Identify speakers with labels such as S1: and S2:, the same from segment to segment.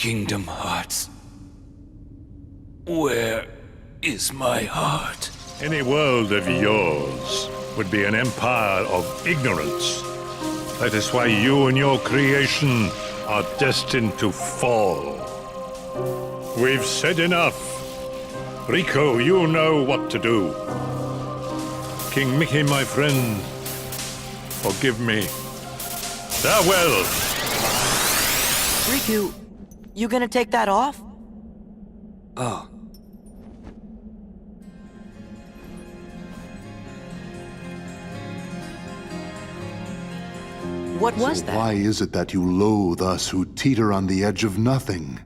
S1: Kingdom Hearts. Where is my heart?
S2: Any world of yours would be an empire of ignorance. That is why you and your creation are destined to fall. We've said enough. Rico, you know what to do. King Mickey, my friend, forgive me. Farewell!
S3: Riku, you gonna take that off?
S1: Oh.
S3: What was that?
S4: Why is it that you loathe us who teeter on the edge of nothing?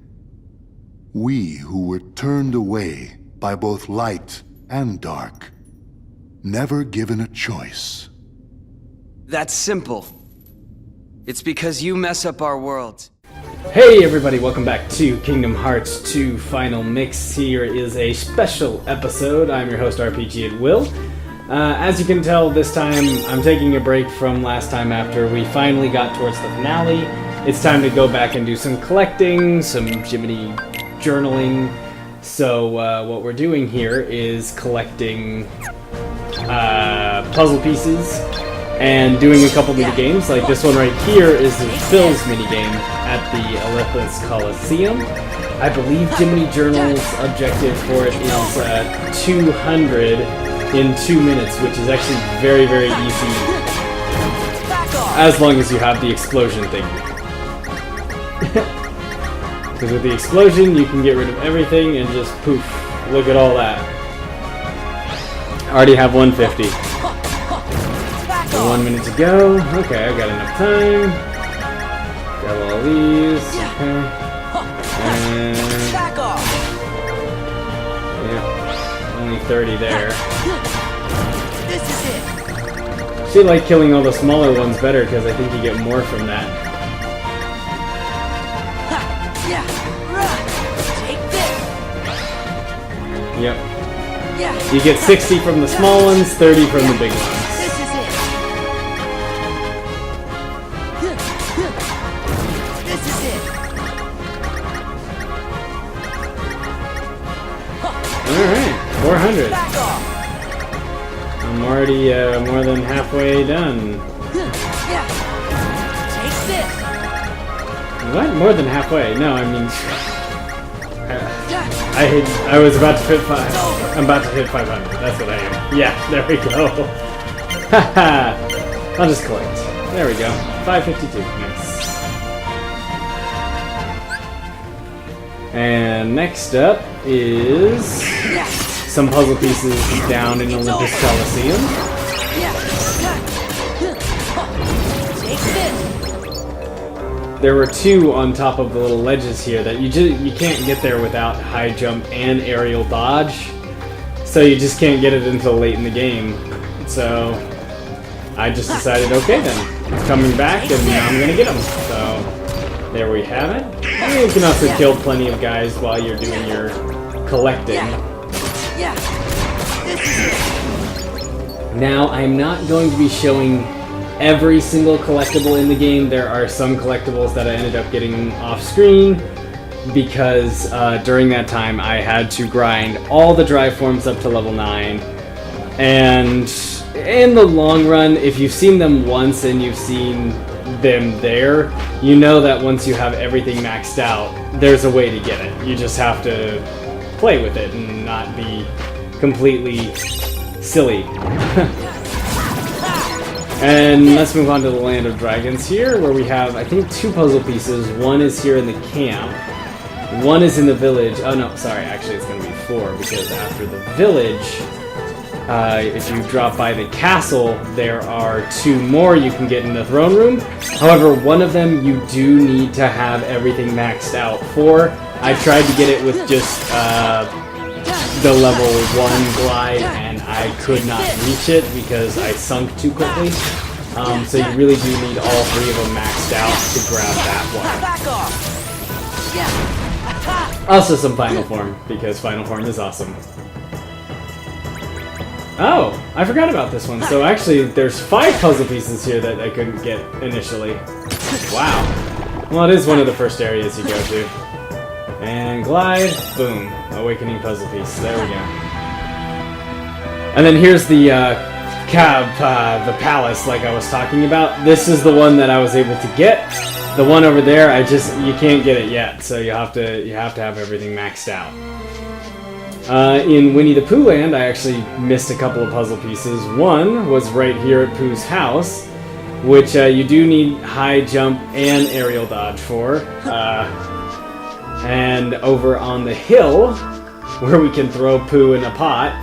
S4: We who were turned away by both light and dark, never given a choice.
S5: That's simple. It's because you mess up our world.
S6: Hey everybody, welcome back to Kingdom Hearts 2 Final Mix. Here is a special episode. I'm your host RPGatWill. As you can tell, this time I'm taking a break from last time after we finally got towards the finale. It's time to go back and do some collecting, some Jiminy journaling. So what we're doing here is collecting puzzle pieces and doing a couple mini games. Like this one right here is the Phil's mini game at the Olympus Coliseum. I believe Jiminy Journal's objective for it is 200 in 2 minutes, which is actually very, very easy as long as you have the explosion thing. Because with the explosion, you can get rid of everything and just poof, look at all that. I already have 150. 1 minute to go. Okay, I got enough time. Grab all these. Okay. And yeah, only 30 there.
S3: This is it.
S6: Actually, like killing all the smaller ones better because I think you get more from that.
S3: Take this.
S6: Yep.
S3: Yeah.
S6: You get 60 from the small ones, 30 from the big ones.
S3: This is it. This is it.
S6: Alright, 400.
S3: Back off.
S6: I'm already more than halfway done.
S3: Yeah. Take this.
S6: What? More than halfway? No, I mean... I was about to hit I'm about to hit 500. That's what I am. Yeah, there we go. Haha. I'll just collect. There we go. 552. Nice. And next up is some puzzle pieces down in Olympus Coliseum.
S3: Take this.
S6: There were two on top of the little ledges here that you can't get there without high jump and aerial dodge. So you just can't get it until late in the game. So I just decided, okay then, it's coming back and now I'm gonna get them. So there we have it. And you can also kill plenty of guys while you're doing your collecting.
S3: Yeah. This is it.
S6: Now I'm not going to be showing every single collectible in the game. There are some collectibles that I ended up getting off screen because during that time I had to grind all the drive forms up to level 9, and in the long run, if you've seen them once and you've seen them there, you know that once you have everything maxed out, there's a way to get it. You just have to play with it and not be completely silly. And let's move on to the Land of Dragons here, where we have, I think, 2 puzzle pieces. One is here in the camp. One is in the village. Oh no, sorry, actually it's going to be 4, because after the village, if you drop by the castle, there are 2 more you can get in the throne room. However, one of them you do need to have everything maxed out for. I tried to get it with just the level 1 glide, and I could not reach it because I sunk too quickly. So you really do need all 3 of them maxed out to grab that one.
S3: Back off. Yeah.
S6: Also some Final Form, because Final Form is awesome. Oh, I forgot about this one. So actually, there's 5 puzzle pieces here that I couldn't get initially. Wow. Well, it is one of the first areas you go to. And glide. Boom. Awakening puzzle piece. There we go. And then here's the the palace, like I was talking about. This is the one that I was able to get. The one over there, you can't get it yet, so you have to have everything maxed out. In Winnie the Pooh Land, I actually missed a couple of puzzle pieces. One was right here at Pooh's house, which you do need high jump and aerial dodge for. And over on the hill, where we can throw Pooh in a pot,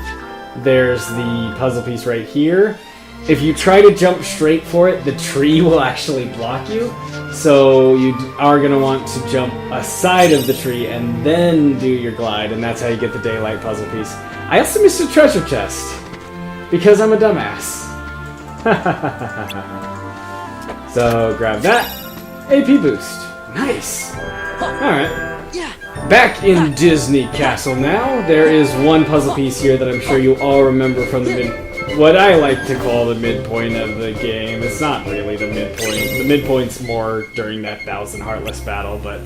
S6: there's the puzzle piece right here. If you try to jump straight for it, the tree will actually block you. So you are going to want to jump aside of the tree and then do your glide, and that's how you get the daylight puzzle piece. I also missed a treasure chest, because I'm a dumbass. So grab that. AP boost. Nice. Alright. Back in Disney Castle now. There is one puzzle piece here that I'm sure you all remember from what I like to call the midpoint of the game. It's not really the midpoint. The midpoint's more during that 1,000 Heartless battle, but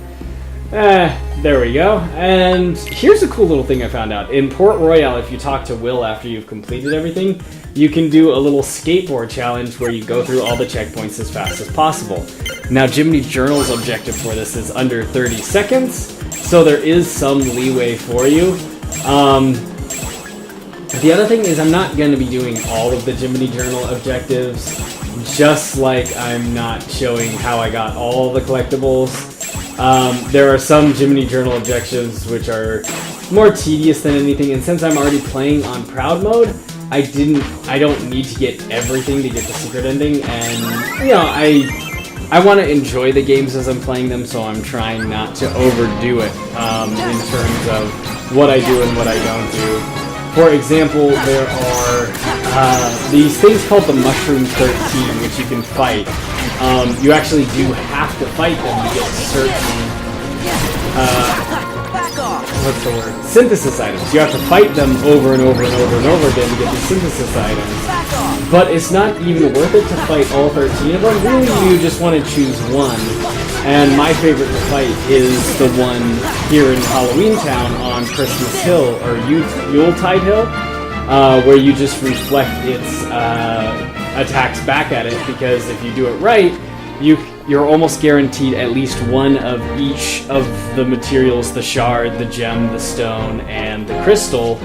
S6: there we go. And here's a cool little thing I found out. In Port Royale, if you talk to Will after you've completed everything, you can do a little skateboard challenge where you go through all the checkpoints as fast as possible. Now, Jiminy Journal's objective for this is under 30 seconds, so there is some leeway for you. The other thing is I'm not going to be doing all of the Jiminy Journal objectives, just like I'm not showing how I got all the collectibles. There are some Jiminy Journal objectives which are more tedious than anything, and since I'm already playing on Proud Mode, I don't need to get everything to get the secret ending, and you know, I want to enjoy the games as I'm playing them, so I'm trying not to overdo it in terms of what I do and what I don't do. For example, there are these things called the Mushroom 13, which you can fight. You actually do have to fight them to get certain what's the word? Synthesis items. You have to fight them over and over and over and over again to get the synthesis items. But it's not even worth it to fight all 13 of them. Really, you just want to choose one. And my favorite to fight is the one here in Halloween Town on Christmas Hill, or Yuletide Hill, where you just reflect its attacks back at it, because if you do it right, you're almost guaranteed at least one of each of the materials: the shard, the gem, the stone, and the crystal.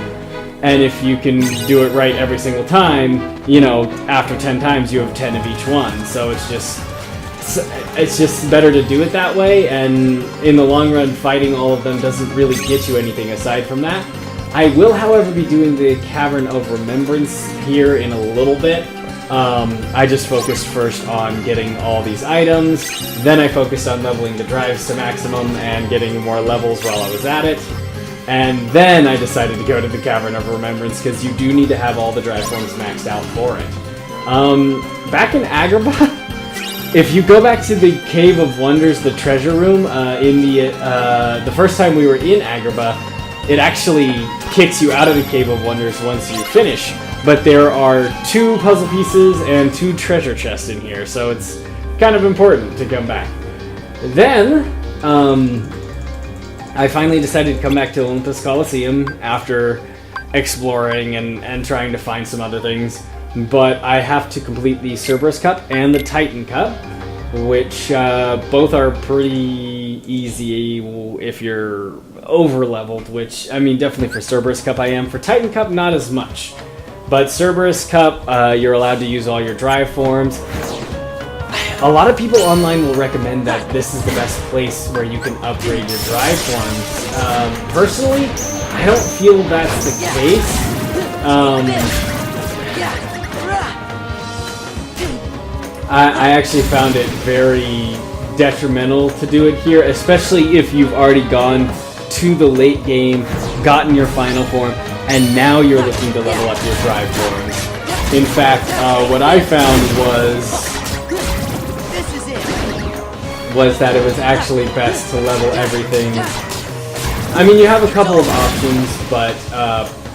S6: And if you can do it right every single time, you know, after 10 times you have 10 of each one. So it's just better to do it that way, and in the long run, fighting all of them doesn't really get you anything aside from that. I will, however, be doing the Cavern of Remembrance here in a little bit. I just focused first on getting all these items, then I focused on leveling the drives to maximum and getting more levels while I was at it, and then I decided to go to the Cavern of Remembrance, because you do need to have all the drive forms maxed out for it. Back in Agrabah, if you go back to the Cave of Wonders, the treasure room, in the first time we were in Agrabah, it actually kicks you out of the Cave of Wonders once you finish. But there are 2 puzzle pieces and 2 treasure chests in here, so it's kind of important to come back. Then, I finally decided to come back to Olympus Coliseum after exploring and trying to find some other things. But I have to complete the Cerberus Cup and the Titan Cup, which both are pretty easy if you're over-leveled, which, I mean, definitely for Cerberus Cup I am. For Titan Cup, not as much. But Cerberus Cup, you're allowed to use all your drive forms. A lot of people online will recommend that this is the best place where you can upgrade your drive forms. Personally, I don't feel that's the case. I actually found it very detrimental to do it here, especially if you've already gone to the late game, gotten your final form, and now you're looking to level up your drive forms. In fact, what I found was that it was actually best to level everything. I mean, you have a couple of options, but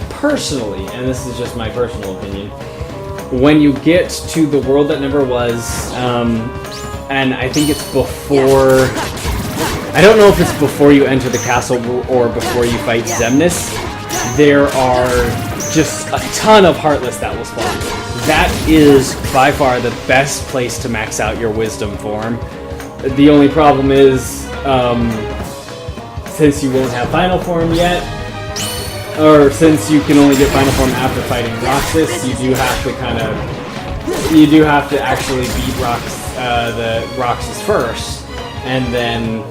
S6: personally, and this is just my personal opinion, when you get to the world that never was, and I think it's before I don't know if it's before you enter the castle or before you fight Xemnas. There are just a ton of Heartless that will spawn. That is by far the best place to max out your Wisdom form. The only problem is, since you won't have Final Form yet, or since you can only get Final Form after fighting Roxas, you do have to actually beat the Roxas first, and then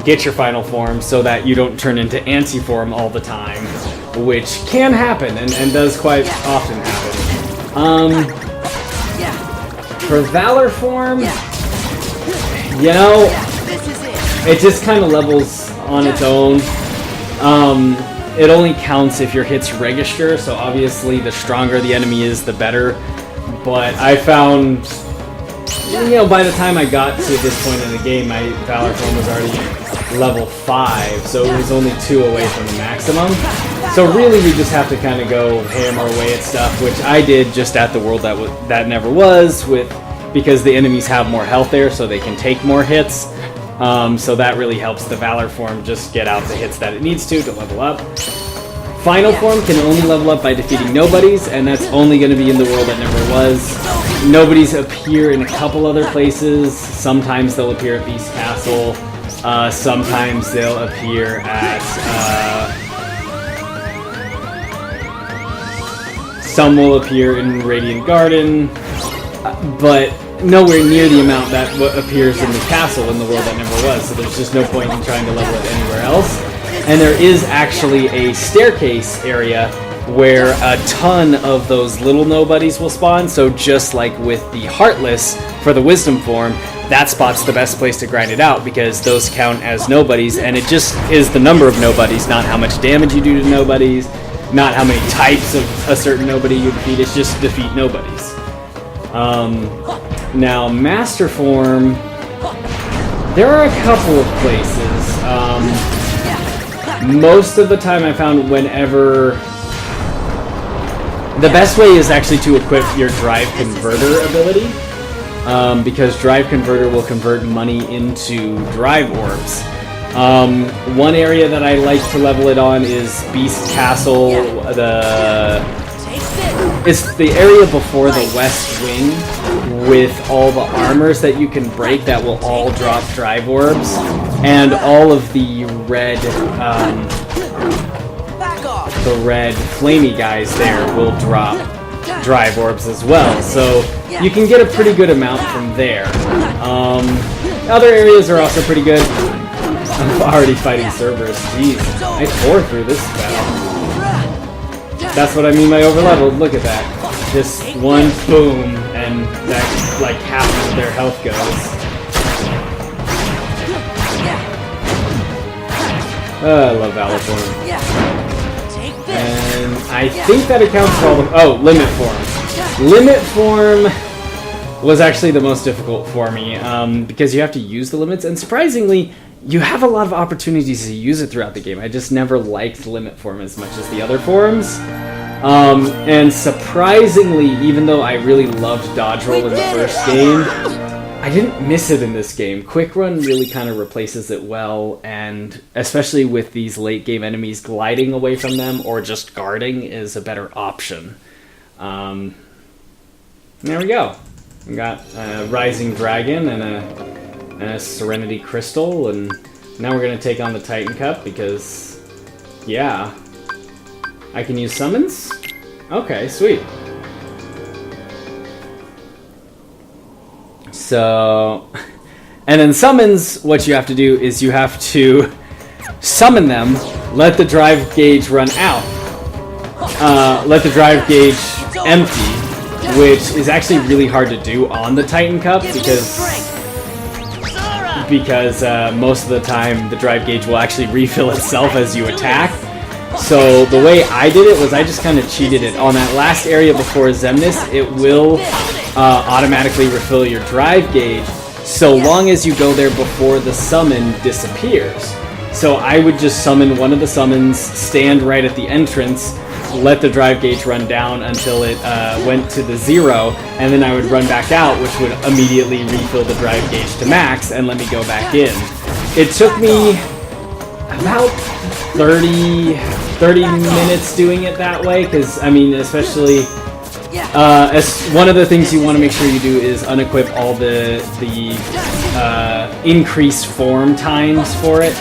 S6: get your Final Form so that you don't turn into Anti-Form all the time, which can happen and does quite often happen. For Valor Form, you know, it just kind of levels on its own. It only counts if your hits register, so obviously the stronger the enemy is, the better. But I found, you know, by the time I got to this point in the game, my Valor Form was already level 5, so it was only 2 away from the maximum. So really we just have to kind of go hammer away at stuff, which I did just at the world that never was, because the enemies have more health there, so they can take more hits. So that really helps the Valor Form just get out the hits that it needs to level up. Final Form can only level up by defeating nobodies, and that's only going to be in the world that never was. Nobodies appear in a couple other places. Sometimes they'll appear at Beast Castle. Sometimes they'll appear at... some will appear in Radiant Garden, but nowhere near the amount that appears in the castle in the world that never was, so there's just no point in trying to level it anywhere else. And there is actually a staircase area where a ton of those little nobodies will spawn, so just like with the Heartless for the Wisdom form, that spot's the best place to grind it out because those count as nobodies, and it just is the number of nobodies, not how much damage you do to nobodies, not how many types of a certain nobody you defeat, it's just defeat nobodies. Now, Master Form, there are a couple of places. Most of the time I found whenever... The best way is actually to equip your Drive Converter ability, because Drive Converter will convert money into Drive Orbs. One area that I like to level it on is Beast Castle. It's the area before the West Wing with all the armors that you can break that will all drop Drive Orbs, and all of the red flamey guys there will drop Drive Orbs as well, so you can get a pretty good amount from there. Other areas are also pretty good. I'm already fighting Cerberus. Jeez, I tore through this battle. That's what I mean by overleveled. Look at that. Just one boom, and that, like, half of their health goes. I love Valor Form. And I think that accounts for all the... Oh, Limit Form. Limit Form was actually the most difficult for me, because you have to use the limits, and surprisingly, you have a lot of opportunities to use it throughout the game. I just never liked Limit Form as much as the other forms. And surprisingly, even though I really loved Dodge Roll in the first game, I didn't miss it in this game. Quick Run really kind of replaces it well, and especially with these late game enemies, gliding away from them or just guarding is a better option. There we go. We got a Rising Dragon and a Serenity Crystal, and now we're going to take on the Titan Cup because, yeah. I can use summons? Okay, sweet. So, and then summons, what you have to do is you have to summon them, let the drive gauge run out, let the drive gauge empty, which is actually really hard to do on the Titan Cup because most of the time the drive gauge will actually refill itself as you attack. So the way I did it was I just kind of cheated it. On that last area before Xemnas, it will automatically refill your drive gauge so long as you go there before the summon disappears. So I would just summon one of the summons, stand right at the entrance, let the drive gauge run down until it went to the 0, and then I would run back out, which would immediately refill the drive gauge to max and let me go back in. it took me about 30 minutes doing it that way, because, I mean, especially, as one of the things you want to make sure you do is unequip all the increased form times for it,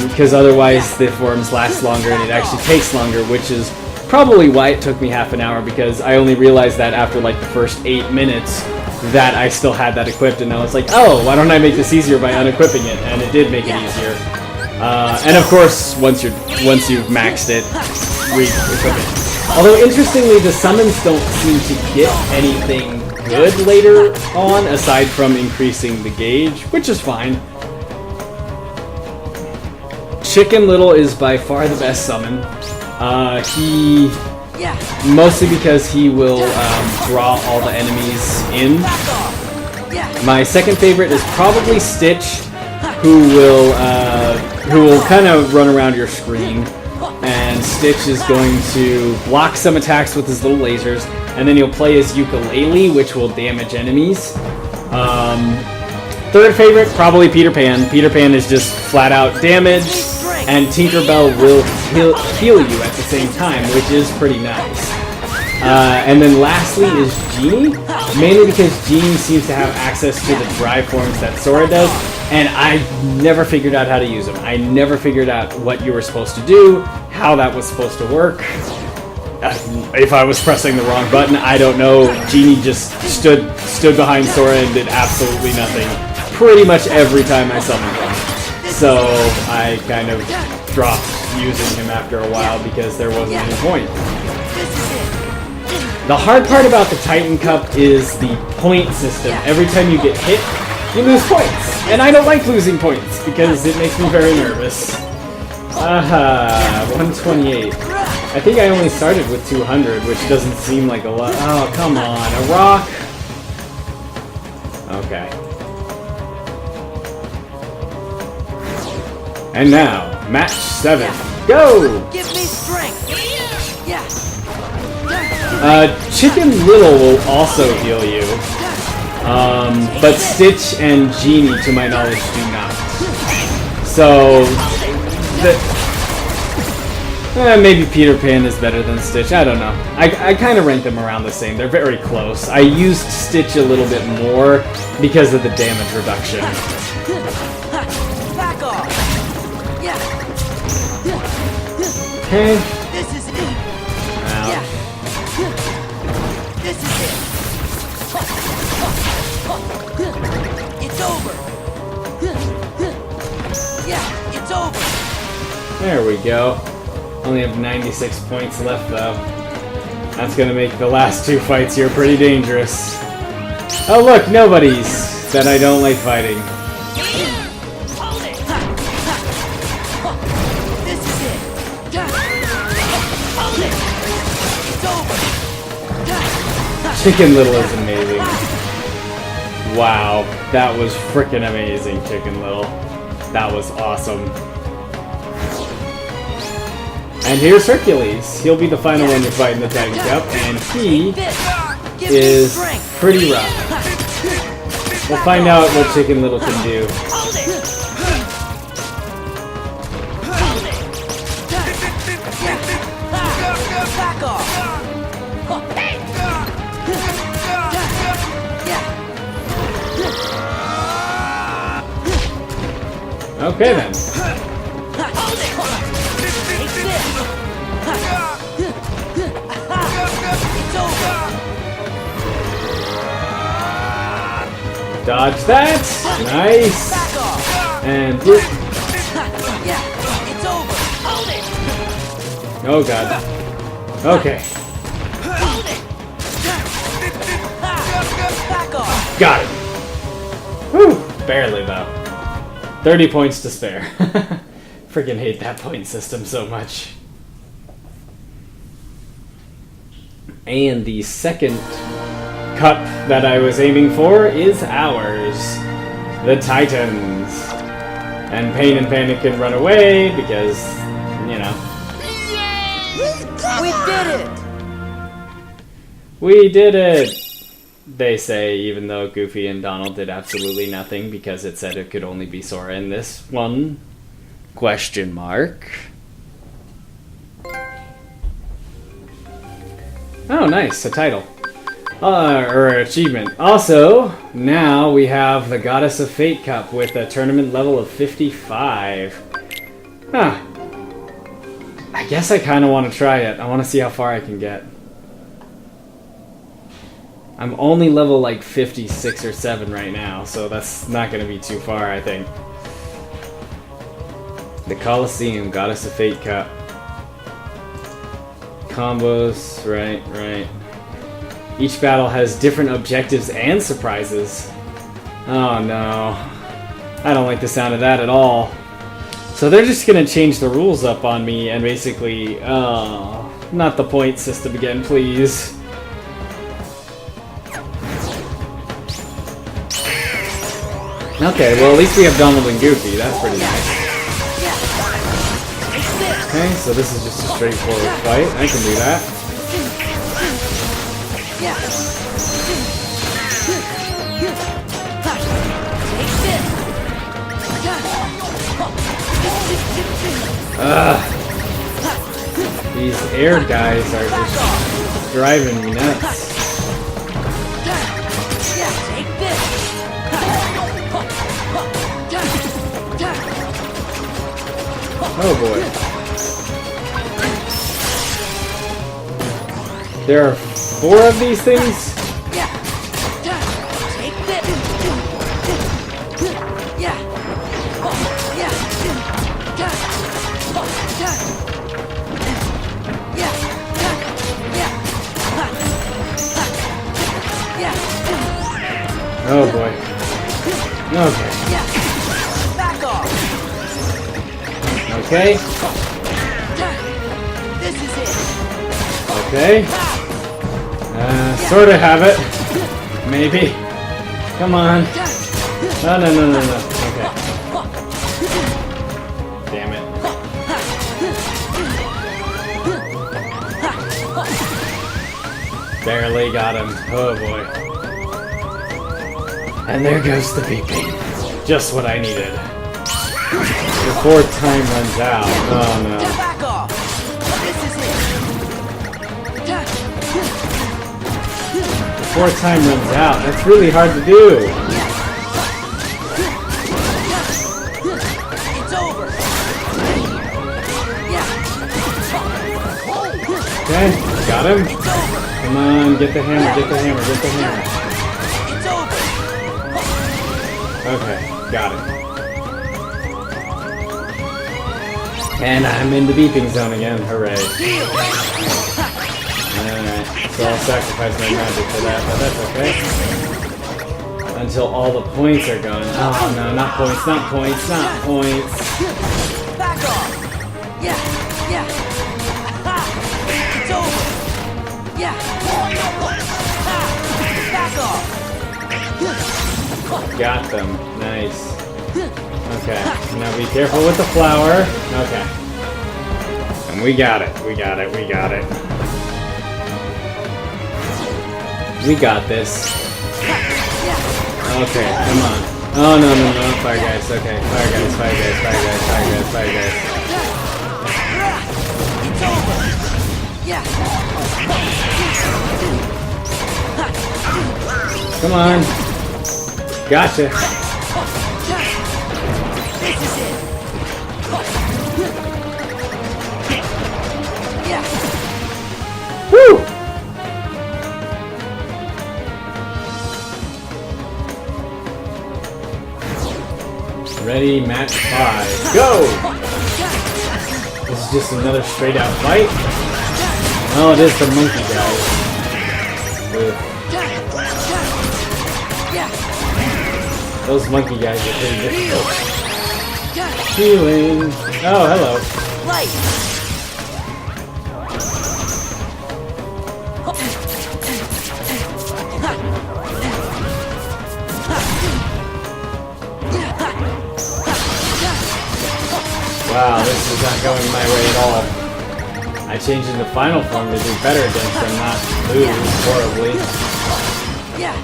S6: because otherwise the forms last longer and it actually takes longer, which is probably why it took me half an hour, because I only realized that after like the first 8 minutes that I still had that equipped, and I was like, oh, why don't I make this easier by unequipping it? And it did make it easier. And of course, once you've maxed it, re-equip it. Although interestingly, the summons don't seem to get anything good later on, aside from increasing the gauge, which is fine. Chicken Little is by far the best summon. Mostly because he will draw all the enemies in. My second favorite is probably Stitch, who will kind of run around your screen, and Stitch is going to block some attacks with his little lasers, and then he'll play his ukulele, which will damage enemies. Third favorite, probably Peter Pan. Peter Pan is just flat out damage, and Tinkerbell will heal you at the same time, which is pretty nice. And then lastly is Genie, mainly because Genie seems to have access to the dry forms that Sora does, and I never figured out how to use them. I never figured out what you were supposed to do, how that was supposed to work. If I was pressing the wrong button, I don't know. Genie just stood behind Sora and did absolutely nothing pretty much every time I summoned him. So I kind of dropped using him after a while because there wasn't any point. The hard part about the Titan Cup is the point system. Every time you get hit, you lose points. And I don't like losing points because it makes me very nervous. 128. I think I only started with 200, which doesn't seem like a lot. Oh, come on. A rock? Okay. And now, match 7. Go!
S3: Give me strength. Yeah.
S6: Chicken Little will also heal you. But Stitch and Genie, to my knowledge, do not. So, maybe Peter Pan is better than Stitch. I don't know. I kind of rank them around the same. They're very close. I used Stitch a little bit more because of the damage reduction.
S3: Back off. Yeah.
S6: Okay.
S3: This is it.
S6: Ouch.
S3: Yeah. This is it. It's over. Yeah, it's over.
S6: There we go. Only have 96 points left, though. That's gonna make the last 2 fights here pretty dangerous. Oh look, nobodies that I don't like fighting.
S3: This is it. It's over.
S6: Chicken Little is amazing. Wow, that was frickin' amazing, Chicken Little. That was awesome. And here's Hercules. He'll be the final one to fight in the Titan Cup, and he is pretty rough. We'll find out what Chicken Little can do.
S3: Back off.
S6: Okay then. Dodge that. Nice. And bloop. Oh god. Okay. Got it. Whew. Barely though. 30 points to spare. Freaking hate that point system so much. And the second cup that I was aiming for is ours. The Titans. And Pain and Panic can run away because, you know.
S3: We did it!
S6: We did it! they say, even though Goofy and Donald did absolutely nothing because it said it could only be Sora in this one? Question mark. Oh, nice, a title. Or achievement. Also, now we have the Goddess of Fate Cup with a tournament level of 55. Huh. I guess I kind of want to try it. I want to see how far I can get. I'm only level like 56 or 7 right now, so that's not going to be too far, I think. The Coliseum, Goddess of Fate Cup. Combos, right. Each battle has different objectives and surprises. Oh no. I don't like the sound of that at all. So they're just gonna change the rules up on me and basically, not the point system again, please. Okay, well at least we have Donald and Goofy, that's pretty nice. Okay, so this is just a straightforward fight. I can do that. These air guys are just driving me nuts. Oh boy. There are 4 of these things? Oh boy. Okay.
S3: Back off.
S6: Okay.
S3: This is it.
S6: Okay. Sort of have it. Maybe. Come on. No. Okay. Damn it. Barely got him. Oh boy. And there goes the beeping. Just what I needed. Before time runs out. Oh no.
S3: Back off. This is it.
S6: Before time runs out. That's really hard to do.
S3: It's over.
S6: Okay, got him. Come on, get the hammer, get the hammer, get the hammer.
S3: It's over.
S6: Okay, got it. And I'm in the beeping zone again, hooray. Alright, so I'll sacrifice my magic for that, but that's okay. Until all the points are gone. Oh no, not points, not points, not points.
S3: Back off. Yeah. It's over. Back off.
S6: Got them, nice. Okay, now be careful with the flower. Okay. And we got it. We got this. Okay, come on. Oh, no, fire guys. Okay, fire guys.
S3: It's over.
S6: Come on. Gotcha.
S3: This is it.
S6: Woo! Ready, match 5. Go! This is just another straight out fight. Oh, it is the monkey guys. Those monkey guys are pretty difficult. Healing. Oh, hello.
S3: Light.
S6: Wow, this is not going my way at all. I changed into final form to do better against them, not lose horribly.
S3: Yeah.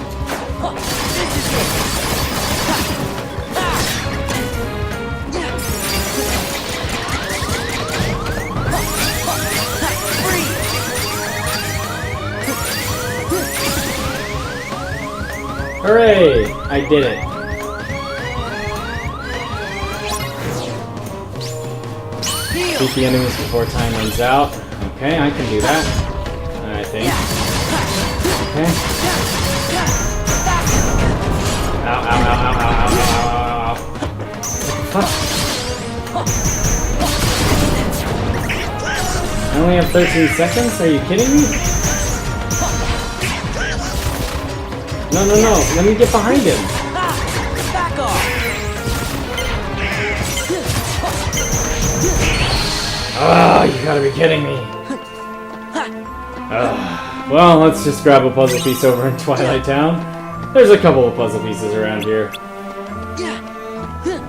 S3: This is it.
S6: Hooray! I did it. Beat the enemies before time runs out. Okay, I can do that. I think. Okay. Ow, ow, ow, ow, ow, ow, ow, ow, ow. Fuck. I only have 13 seconds? Are you kidding me? No, no, no. Let me get behind him.
S3: Back off.
S6: Oh, you gotta be kidding me. Well, let's just grab a puzzle piece over in Twilight Town. There's a couple of puzzle pieces around here.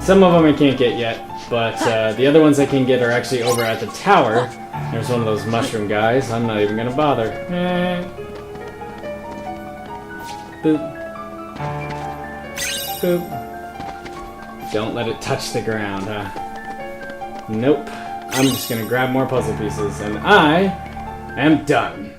S6: Some of them I can't get yet, but the other ones I can get are actually over at the tower. There's one of those mushroom guys. I'm not even gonna bother. Boop. Boop. Don't let it touch the ground, huh? Nope. I'm just gonna grab more puzzle pieces, and I am done.